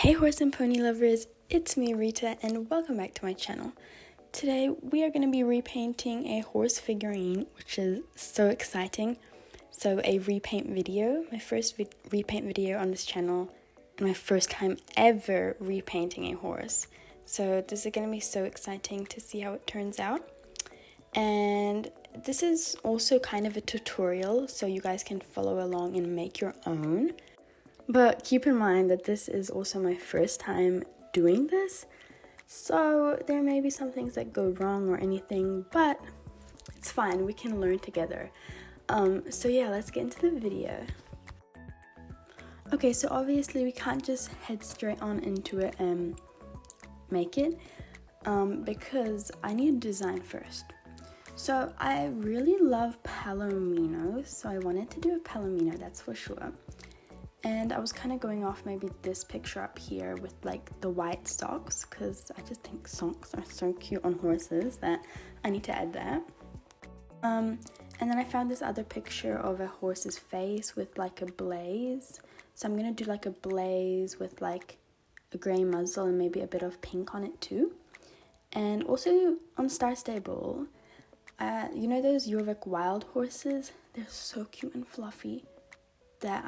Hey horse and pony lovers, it's me Rita and welcome back to my channel. Today we are going to be repainting a horse figurine, which is so exciting. So a repaint video, my first repaint video on this channel and my first time ever repainting a horse. So this is going to be so exciting to see how it turns out. And this is also kind of a tutorial so you guys can follow along and make your own. But keep in mind that this is also my first time doing this, so there may be some things that go wrong or anything, but it's fine, we can learn together. So yeah, let's get into the video. Okay, so obviously we can't just head straight on into it and make it, because I need a design first. So I really love palominos, so I wanted to do a palomino, that's for sure. And I was kind of going off maybe this picture up here with like the white socks, because I just think socks are so cute on horses that I need to add that. And then I found this other picture of a horse's face with like a blaze. So I'm going to do like a blaze with like a grey muzzle and maybe a bit of pink on it too. And also on Star Stable, you know those Jorvik wild horses? They're so cute and fluffy. That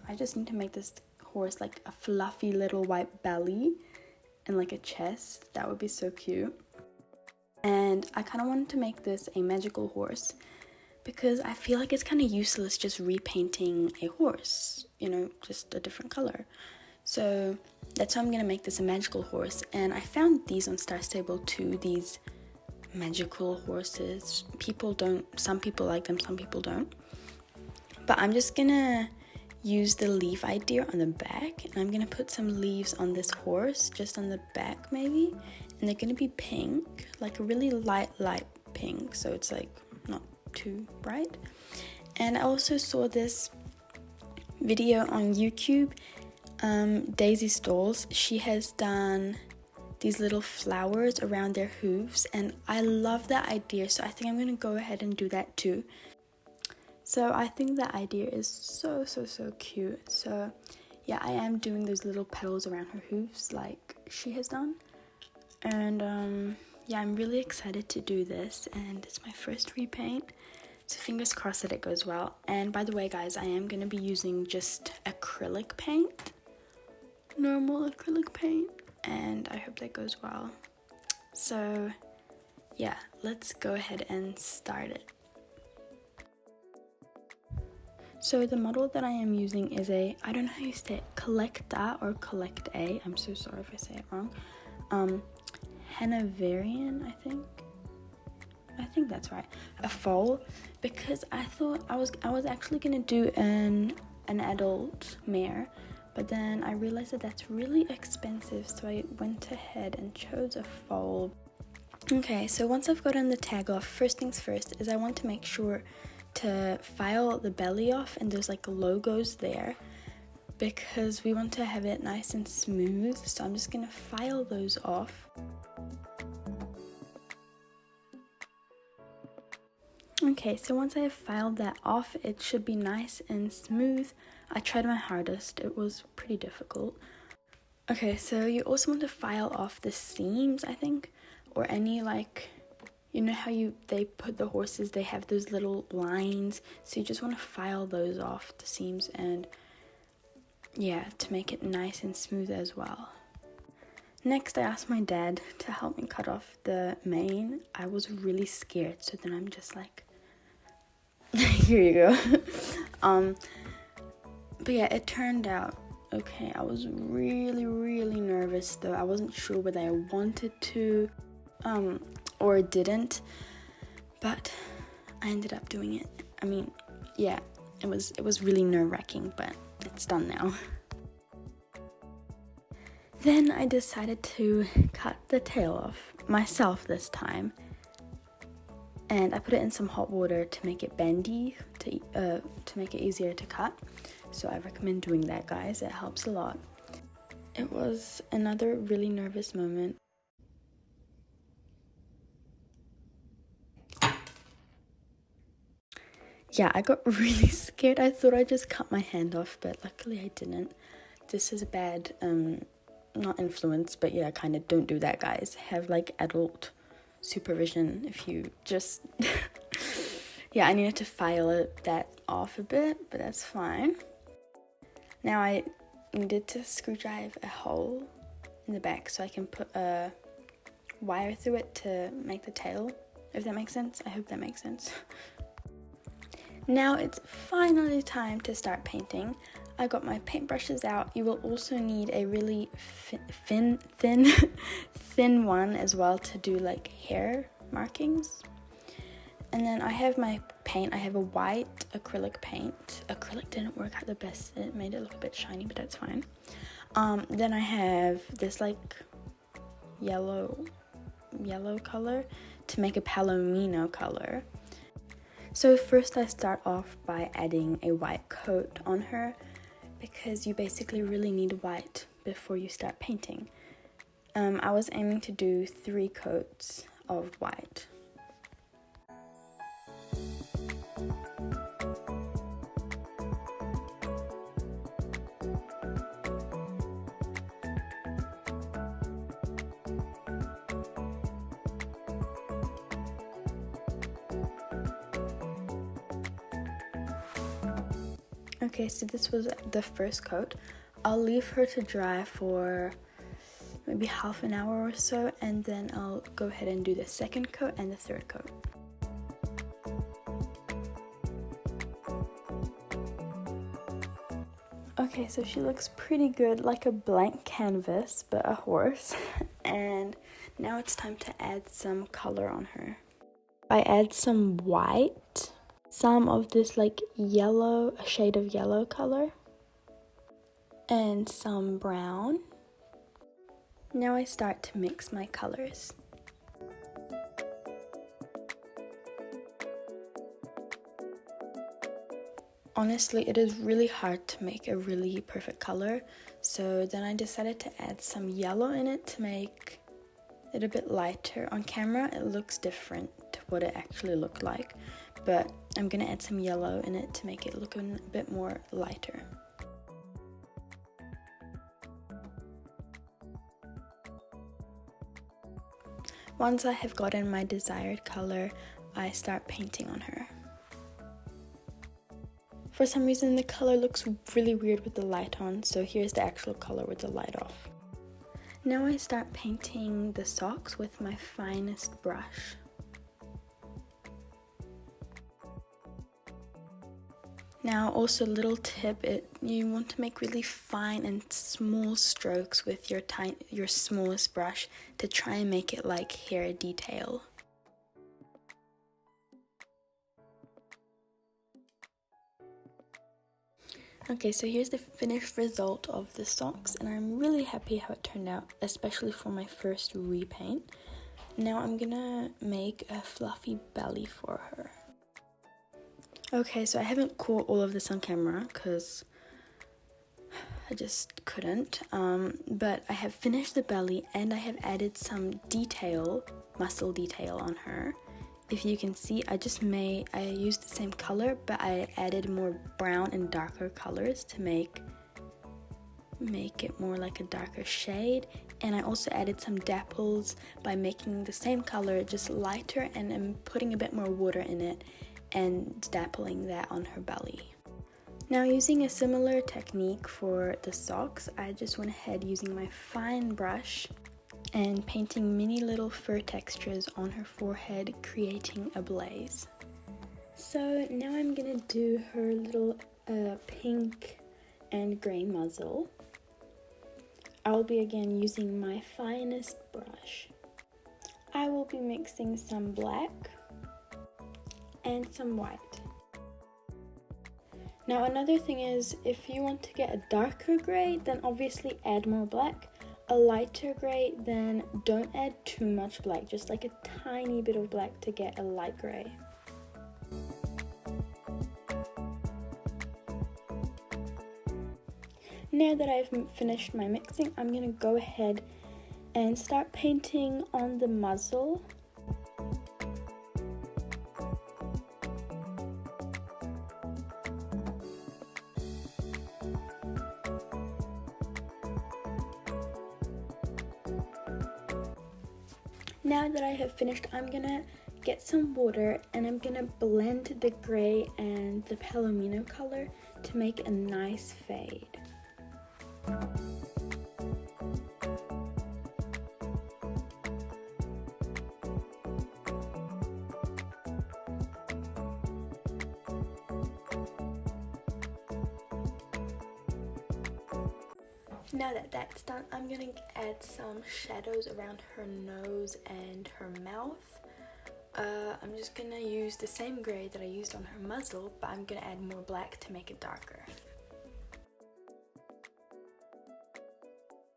I just need to make this horse like a fluffy little white belly and like a chest. That would be so cute. And I kind of wanted to make this a magical horse because I feel like it's kind of useless just repainting a horse, you know, just a different color. So that's why I'm gonna make this a magical horse. And I found these on Star Stable too, these magical horses. Some people like them, some people don't. But I'm just gonna use the leaf idea on the back, and I'm gonna put some leaves on this horse, just on the back maybe, and they're gonna be pink, like a really light pink, so it's like not too bright. And I also saw this video on YouTube, Daisy Stalls. She has done these little flowers around their hooves, and I love that idea, so I think I'm gonna go ahead and do that too. So I think that idea is so cute. So yeah, I am doing those little petals around her hooves like she has done. And yeah, I'm really excited to do this, and it's my first repaint. So fingers crossed that it goes well. And by the way guys, I am going to be using just acrylic paint. Normal acrylic paint. And I hope that goes well. So yeah, let's go ahead and start it. So the model that I am using is I don't know how you say it, Collecta or Collect A. I'm so sorry if I say it wrong. Hanoverian, I think that's right. A foal, because I thought I was actually gonna do an adult mare, but then I realized that that's really expensive, so I went ahead and chose a foal. Okay, so once I've gotten the tag off, first things first is I want to make sure to file the belly off, and there's like logos there because we want to have it nice and smooth, so I'm just gonna file those off. Okay, so once I have filed that off, it should be nice and smooth. I tried my hardest, it was pretty difficult. Okay, so you also want to file off the seams, I think, or any like, you know how they put the horses, they have those little lines, so you just want to file those off the seams, and yeah, to make it nice and smooth as well. Next, I asked my dad to help me cut off the mane. I was really scared, so then I'm just like, here you go. But yeah, it turned out okay. I was really nervous though. I wasn't sure whether I wanted to or didn't, but I ended up doing it. I mean, yeah, it was really nerve-wracking, but it's done now. Then I decided to cut the tail off myself this time, and I put it in some hot water to make it bendy, to make it easier to cut. So I recommend doing that, guys. It helps a lot. It was another really nervous moment. Yeah, I got really scared. I thought I just cut my hand off, but luckily I didn't. this is a bad, not influence, but yeah, kind of don't do that, guys. Have like adult supervision if you just, yeah, I needed to file that off a bit, but that's fine. Now I needed to screw drive a hole in the back so I can put a wire through it to make the tail, if that makes sense. I hope that makes sense. Now it's finally time to start painting. I got my paintbrushes out. You will also need a really thin one as well to do like hair markings. And then I have my paint. I have a white acrylic paint. Acrylic didn't work out the best. It made it look a bit shiny, but that's fine. Then I have this like yellow color to make a palomino color. So first I start off by adding a white coat on her, because you basically really need white before you start painting. I was aiming to do 3 coats of white. Okay, so this was the first coat. I'll leave her to dry for maybe half an hour or so, and then I'll go ahead and do the second coat and the third coat. Okay, so she looks pretty good, like a blank canvas, but a horse. And now it's time to add some color on her. I add some white, some of this like yellow, a shade of yellow color, and some brown. Now I start to mix my colors. Honestly, it is really hard to make a really perfect color, so then I decided to add some yellow in it to make it a bit lighter. On camera it looks different to what it actually looked like, but I'm gonna add some yellow in it to make it look a bit more lighter. Once I have gotten my desired color, I start painting on her. For some reason the color looks really weird with the light on, so here's the actual color with the light off. Now I start painting the socks with my finest brush. Now also a little tip, you want to make really fine and small strokes with your smallest brush to try and make it like hair detail. Okay, so here's the finished result of the socks, and I'm really happy how it turned out, especially for my first repaint. Now I'm gonna make a fluffy belly for her. Okay, so I haven't caught all of this on camera because I just couldn't, but I have finished the belly and I have added some detail, muscle detail on her. If you can see, I used the same color, but I added more brown and darker colors to make it more like a darker shade. And I also added some dapples by making the same color just lighter, and I'm putting a bit more water in it and dappling that on her belly. Now, using a similar technique for the socks, I just went ahead using my fine brush and painting mini little fur textures on her forehead, creating a blaze. So now I'm gonna do her little pink and grey muzzle. I'll be again using my finest brush. I will be mixing some black and some white. Now another thing is, if you want to get a darker grey, then obviously add more black. A lighter grey, then don't add too much black, just like a tiny bit of black to get a light grey. Now that I've finished my mixing, I'm gonna go ahead and start painting on the muzzle. Now that I have finished, I'm gonna get some water and I'm gonna blend the gray and the palomino color to make a nice fade. Now that that's done, I'm gonna add some shadows around her nose and her mouth. I'm just gonna use the same gray that I used on her muzzle, but I'm gonna add more black to make it darker.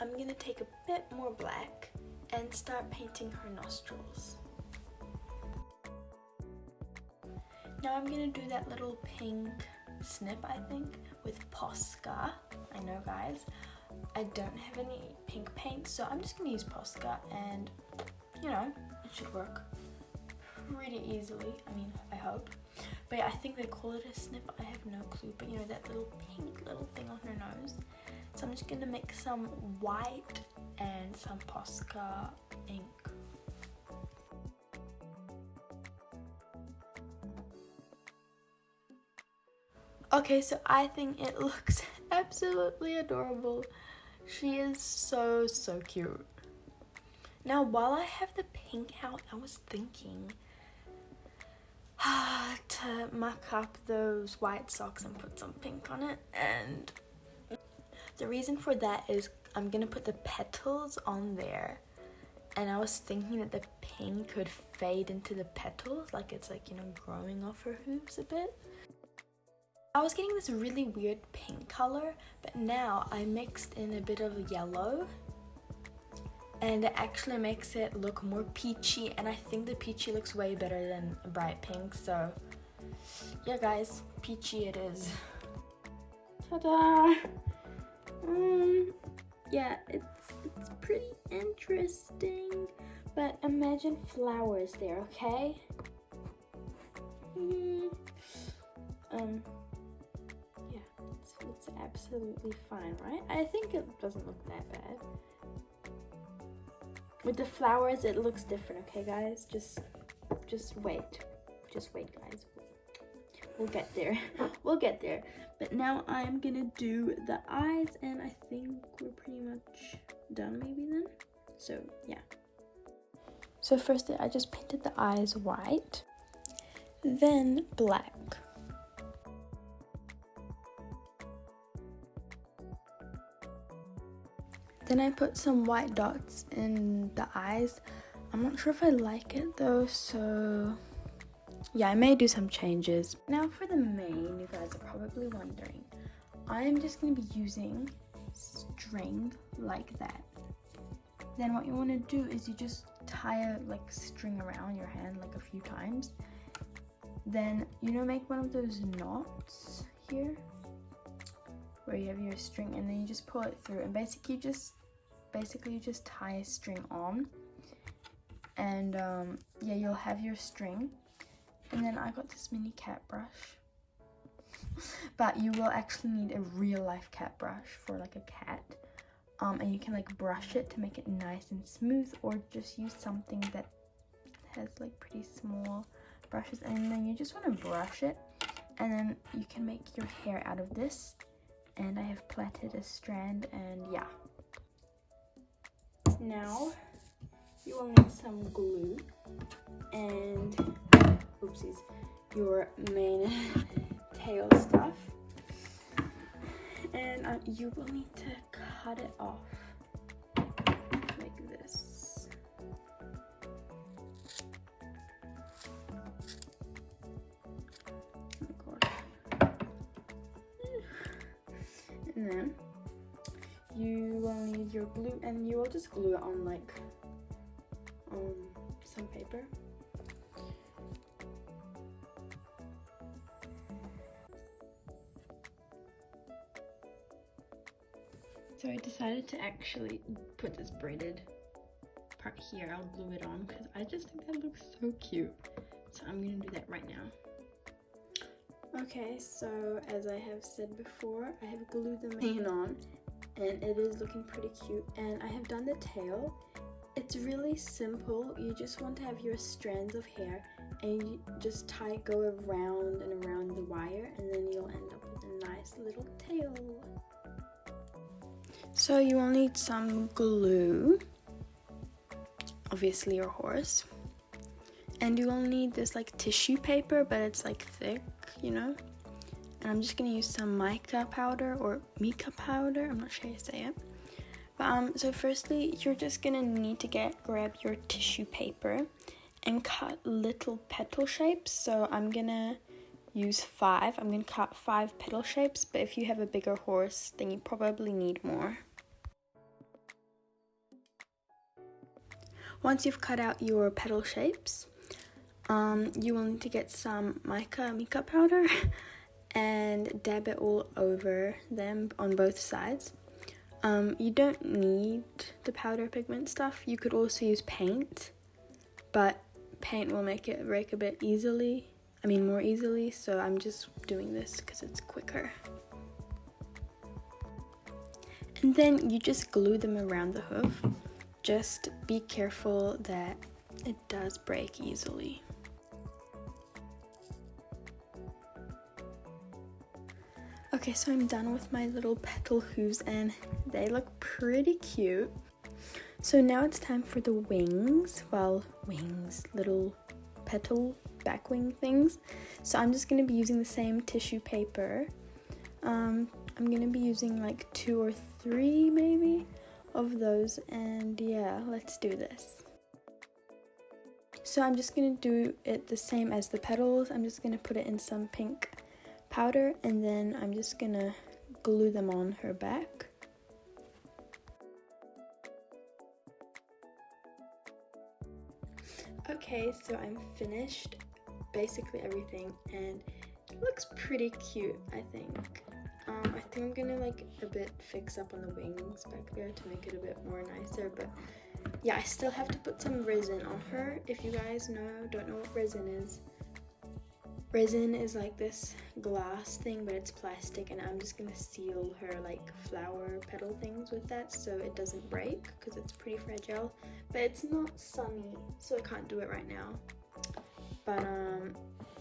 I'm gonna take a bit more black and start painting her nostrils. Now I'm gonna do that little pink snip, I think, with Posca. I know, guys, I don't have any pink paint, so I'm just gonna use Posca, and you know, it should work pretty easily. I mean, I hope. But yeah, I think they call it a snip. I have no clue, but you know, that little pink little thing on her nose. So I'm just gonna mix some white and some Posca ink. Okay, so I think it looks absolutely adorable. She is so cute. Now, while I have the pink out, I was thinking to muck up those white socks and put some pink on it, and the reason for that is I'm gonna put the petals on there, and I was thinking that the pink could fade into the petals, like it's like, you know, growing off her hooves a bit. I was getting this really weird pink color, but now I mixed in a bit of yellow and it actually makes it look more peachy, and I think the peachy looks way better than a bright pink. So yeah, guys, peachy it is. Ta-da! Yeah, it's pretty interesting, but imagine flowers there, okay? Yeah, it's absolutely fine, right? I think it doesn't look that bad. With the flowers, it looks different, okay, guys? Just wait. Just wait, guys. We'll get there. We'll get there. But now I'm gonna do the eyes, and I think we're pretty much done maybe then. So, yeah. So first, I just painted the eyes white, then black. Then I put some white dots in the eyes. I'm not sure if I like it though, so yeah, I may do some changes. Now for the mane, you guys are probably wondering, I'm just going to be using string like that. Then what you want to do is you just tie a string around your hand like a few times. Then, you know, make one of those knots here where you have your string, and then you just pull it through, and basically you just tie a string on, and yeah, you'll have your string. And then I got this mini cat brush, but you will actually need a real life cat brush for like a cat, and you can like brush it to make it nice and smooth, or just use something that has like pretty small brushes, and then you just want to brush it, and then you can make your hair out of this. And I have plaited a strand, and yeah. Now you will need some glue and oopsies, your main tail stuff, and you will need to cut it off like this. Oh my gosh. And then you will need your glue, and you will just glue it on like some paper. So I decided to actually put this braided part here. I'll glue it on because I just think that looks so cute. So I'm gonna do that right now. Okay, so as I have said before, I have glued the mane on, and it is looking pretty cute. And I have done the tail, It's really simple. You just want to have your strands of hair and you just go around and around the wire, and then you'll end up with a nice little tail. So you will need some glue, obviously your horse, and you will need this like tissue paper, but it's like thick, you know. And I'm just gonna use some mica powder or mica powder, I'm not sure how you say it. But so firstly, you're just gonna need to grab your tissue paper and cut little petal shapes. So I'm gonna use 5. I'm gonna cut 5 petal shapes, but if you have a bigger horse, then you probably need more. Once you've cut out your petal shapes, you will need to get some mica powder and dab it all over them on both sides. You don't need the powder pigment stuff. You could also use paint, but paint will make it break a bit more easily, so I'm just doing this because it's quicker. And then you just glue them around the hoof. Just be careful that it does break easily. Okay, so I'm done with my little petal hooves and they look pretty cute. So now it's time for the wings. Well, wings, little petal back wing things. So I'm just going to be using the same tissue paper. I'm going to be using like 2 or 3 maybe of those, and yeah, let's do this. So I'm just going to do it the same as the petals. I'm just going to put it in some pink powder, and then I'm just going to glue them on her back. Okay, so I'm finished basically everything, and it looks pretty cute, I think. I think I'm gonna like a bit fix up on the wings back there to make it a bit more nicer, but yeah, I still have to put some resin on her. If you guys don't know what resin is like this glass thing, but it's plastic, and I'm just gonna seal her like flower petal things with that so it doesn't break because it's pretty fragile. But it's not sunny, so I can't do it right now. But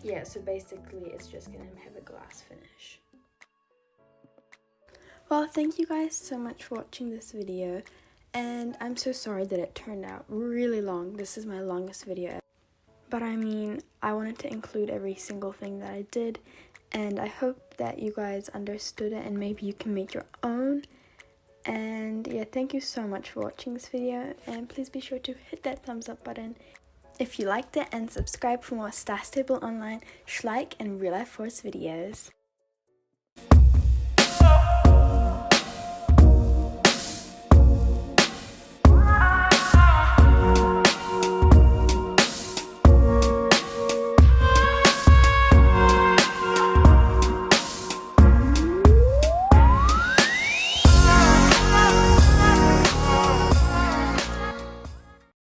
yeah, so basically it's just gonna have a glass finish. Well, thank you guys so much for watching this video, and I'm so sorry that it turned out really long. This is my longest video ever. But I mean, I wanted to include every single thing that I did, and I hope that you guys understood it and maybe you can make your own. And yeah, thank you so much for watching this video, and please be sure to hit that thumbs up button if you liked it, and subscribe for more Star Stable Online, Schleich and Real Life Force videos.